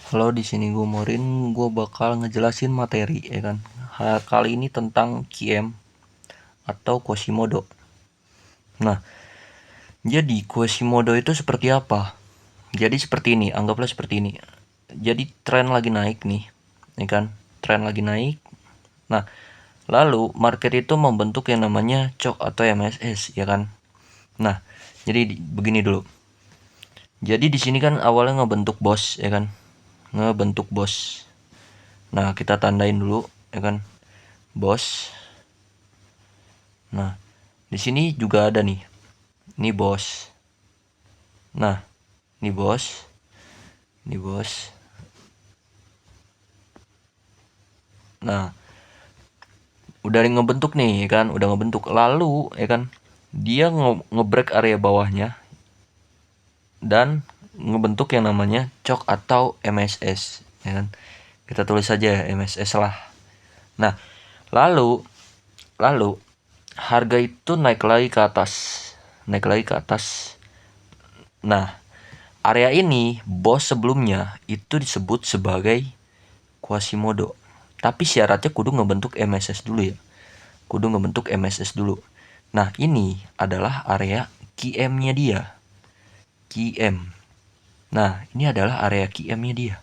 Halo, di sini gue Morin, gue bakal ngejelasin materi ya kan. Kali ini tentang QM atau Quasimodo. Nah, jadi Quasimodo itu seperti apa? Jadi seperti ini, anggaplah seperti ini. Jadi tren lagi naik nih, ya kan? Tren lagi naik. Nah, lalu market itu membentuk yang namanya CHOK atau MSS, ya kan? Nah, jadi begini dulu. Jadi di sini kan awalnya ngebentuk bos, ya kan? Ngebentuk bos. Nah, kita tandain dulu, ya kan? Bos. Nah, di sini juga ada nih. Ini bos. Nah, ini bos. Ini bos. Nah, udah ngebentuk nih, ya kan? Udah ngebentuk. Lalu, ya kan? Dia ngebreak area bawahnya dan ngebentuk yang namanya CHOK atau MSS, ya kan? Kita tulis saja MSS lah. Nah, lalu lalu harga itu naik lagi ke atas. Naik lagi ke atas. Nah, area ini bos sebelumnya itu disebut sebagai Quasimodo. Tapi syaratnya kudu ngebentuk MSS dulu ya. Kudu ngebentuk MSS dulu. Nah, ini adalah area QM-nya dia. QM. Nah, ini adalah area QM-nya dia.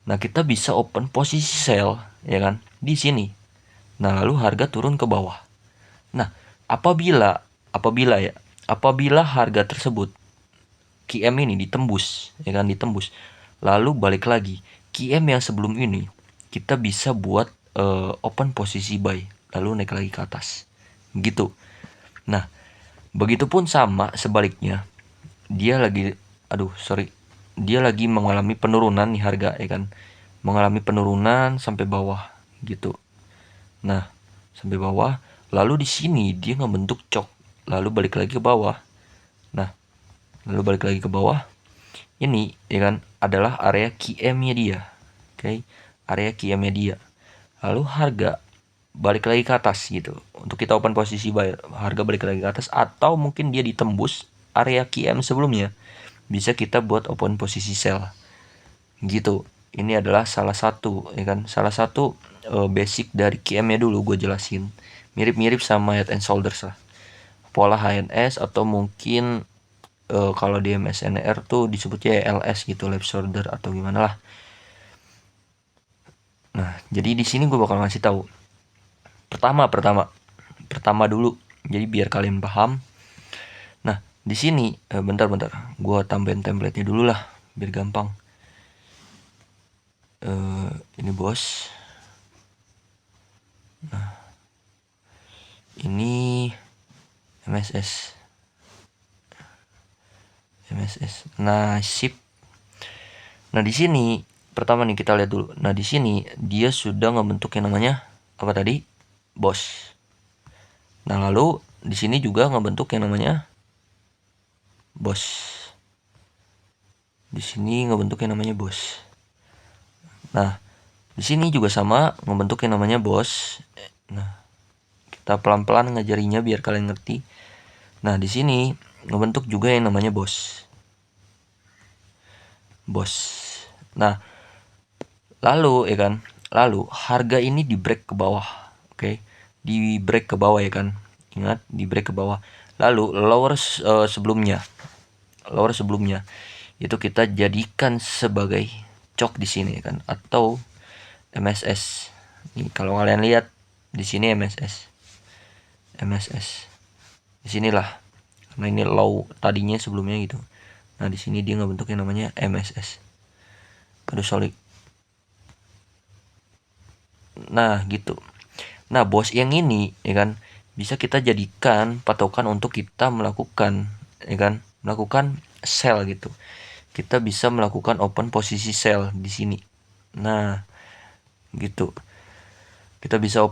Nah, kita bisa open posisi sell, ya kan? Di sini. Nah, lalu harga turun ke bawah. Nah, apabila harga tersebut QM ini ditembus, ya kan, ditembus. Lalu balik lagi, QM yang sebelum ini kita bisa buat open posisi buy, lalu naik lagi ke atas. Gitu. Nah, begitupun sama sebaliknya. Dia lagi mengalami penurunan nih harga, ya kan. Mengalami penurunan sampai bawah gitu. Nah, sampai bawah, lalu di sini dia ngebentuk cok, lalu balik lagi ke bawah. Nah, lalu balik lagi ke bawah. Ini ya kan adalah area QM-nya dia. Oke, area QM-nya dia. Lalu harga balik lagi ke atas gitu. Untuk kita open posisi buy, harga balik lagi ke atas atau mungkin dia ditembus area QM sebelumnya. Bisa kita buat open posisi sell. Gitu. Ini adalah salah satu ya kan, salah satu basic dari QM-nya dulu gue jelasin. Mirip-mirip sama head and shoulders lah. Pola HNS atau mungkin kalau di MSNR tuh disebutnya LS gitu, left shoulder atau gimana lah. Nah, jadi di sini gue bakal ngasih tahu. Pertama dulu. Jadi biar kalian paham. Nah, di sini bentar. Gue tambahin template-nya dulu lah biar gampang. Ini bos. Nah, ini MSS. Nah, sip. Nah, di sini pertama nih kita lihat dulu. Nah, di sini dia sudah ngebentuk yang namanya apa tadi? Bos. Nah, lalu di sini juga ngebentuk yang namanya bos. Di sini ngebentuk yang namanya bos. Nah, di sini juga sama ngebentuk yang namanya bos. Nah, kita pelan-pelan ngajarinya biar kalian ngerti. Nah, di sini ngebentuk juga yang namanya bos. Bos. Nah, lalu ya kan, lalu harga ini di break ke bawah. Oke. Di break ke bawah ya kan. Ingat, di break ke bawah. Lalu lower sebelumnya itu kita jadikan sebagai cok di sini kan atau MSS. Nih, kalau kalian lihat di sini MSS. Di sinilah. Karena ini low tadinya sebelumnya gitu. Nah, di sini dia ngebentuk yang namanya MSS. Aduh, sorry. Nah, gitu. Nah, bos yang ini ya kan bisa kita jadikan patokan untuk kita melakukan ya kan, melakukan sell gitu. Kita bisa melakukan open posisi sell di sini. Nah, gitu. Kita bisa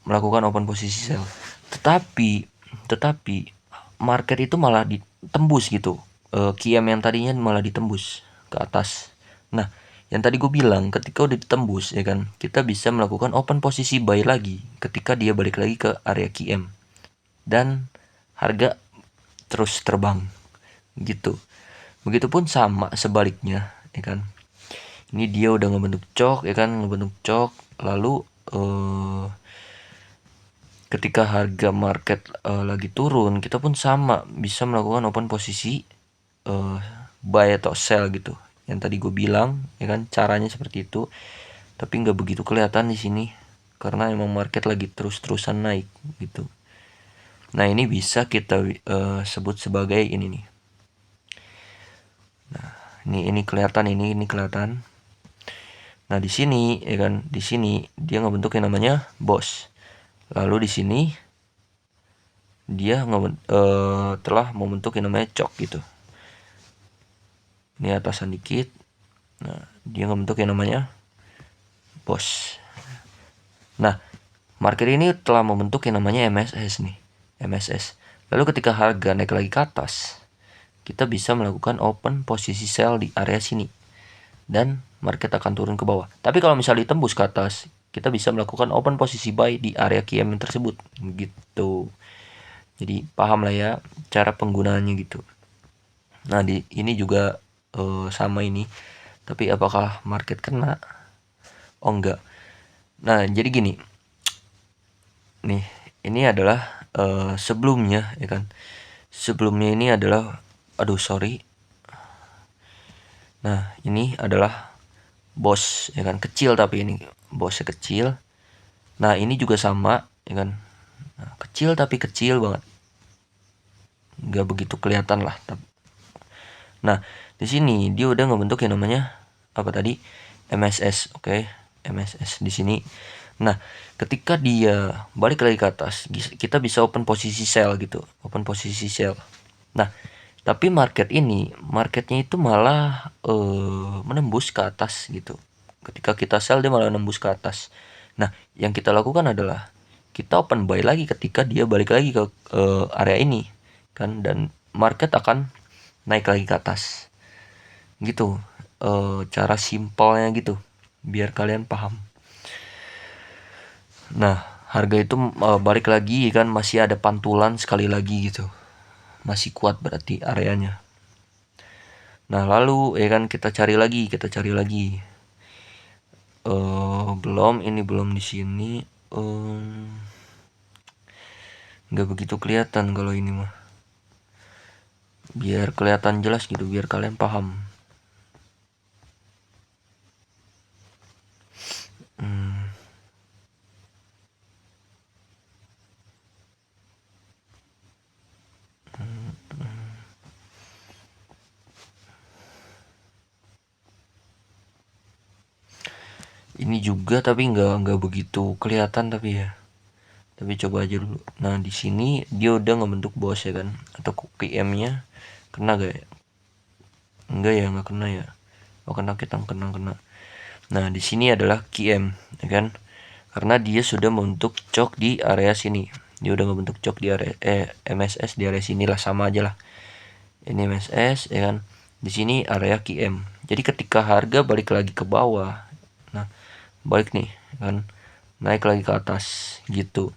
melakukan open posisi sell. Tetapi market itu malah ditembus gitu. QM yang tadinya malah ditembus ke atas. Nah, yang tadi gue bilang ketika udah ditembus ya kan, kita bisa melakukan open posisi buy lagi ketika dia balik lagi ke area QM. Dan harga terus terbang gitu. Begitupun sama sebaliknya, ya kan. Ini dia udah ngebentuk cok, ya kan, ngebentuk cok. Lalu ketika harga market lagi turun, kita pun sama bisa melakukan open posisi buy atau sell gitu. Yang tadi gue bilang, ya kan, caranya seperti itu. Tapi nggak begitu kelihatan di sini karena emang market lagi terus-terusan naik gitu. Nah, ini bisa kita sebut sebagai ini nih. Nah, ini kelihatan, ini kelihatan. Nah, di sini ya kan, di sini dia ngebentuk yang namanya boss. Lalu di sini dia telah membentuk yang namanya cok gitu. Ini atasan dikit. Nah, dia ngebentuk yang namanya boss. Nah, market ini telah membentuk yang namanya MSS nih. MSS. Lalu ketika harga naik lagi ke atas, kita bisa melakukan open posisi sell di area sini. Dan market akan turun ke bawah. Tapi kalau misalnya ditembus ke atas, kita bisa melakukan open posisi buy di area QM tersebut. Gitu. Jadi paham lah ya cara penggunaannya gitu. Nah, ini juga sama ini. Tapi apakah market kena? Oh, enggak. Nah, jadi gini. Nih, ini adalah sebelumnya, ya kan. Sebelumnya ini adalah, aduh sorry. Nah, ini adalah bos, ya kan, kecil, tapi ini bosnya kecil. Nah, ini juga sama, ya kan. Nah, kecil tapi kecil banget. Nggak begitu kelihatan lah. Nah, di sini dia udah ngebentuk yang namanya apa tadi? MSS, oke. MSS di sini. Nah, ketika dia balik lagi ke atas, kita bisa open posisi sell gitu. Open posisi sell. Nah, tapi marketnya itu malah menembus ke atas gitu. Ketika kita sell dia malah menembus ke atas. Nah, yang kita lakukan adalah kita open buy lagi ketika dia balik lagi ke area ini kan, dan market akan naik lagi ke atas. Gitu. Cara simpelnya gitu biar kalian paham. Nah, harga itu balik lagi kan, masih ada pantulan sekali lagi gitu. Masih kuat berarti areanya. Nah, lalu ya kan kita cari lagi. Belum di sini. Nggak begitu kelihatan kalau ini mah. Biar kelihatan jelas gitu, biar kalian paham. Ini juga tapi nggak begitu kelihatan tapi ya. Tapi coba aja dulu. Nah, di sini dia udah ngebentuk bos ya kan, atau QM-nya kena gak ya? Enggak ya, nggak kena ya. Oh, kena, kita kena. Nah, di sini adalah QM, ya kan? Karena dia sudah membentuk cok di area sini. Dia udah ngebentuk cok di area MSS di area sini lah, sama aja lah. Ini MSS ya kan. Di sini area QM. Jadi ketika harga balik lagi ke bawah, nah balik nih kan, naik lagi ke atas gitu.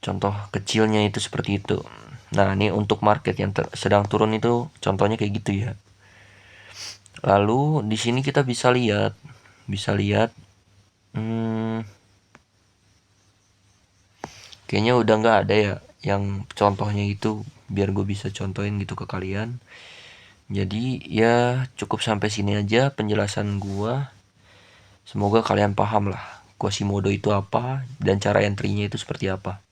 Contoh kecilnya itu seperti itu. Nah, ini untuk market yang sedang turun itu contohnya kayak gitu ya. Lalu di sini kita bisa lihat kayaknya udah nggak ada ya yang contohnya itu, biar gue bisa contohin gitu ke kalian. Jadi ya cukup sampai sini aja penjelasan gue. Semoga kalian paham lah Quasimodo itu apa dan cara entry-nya itu seperti apa.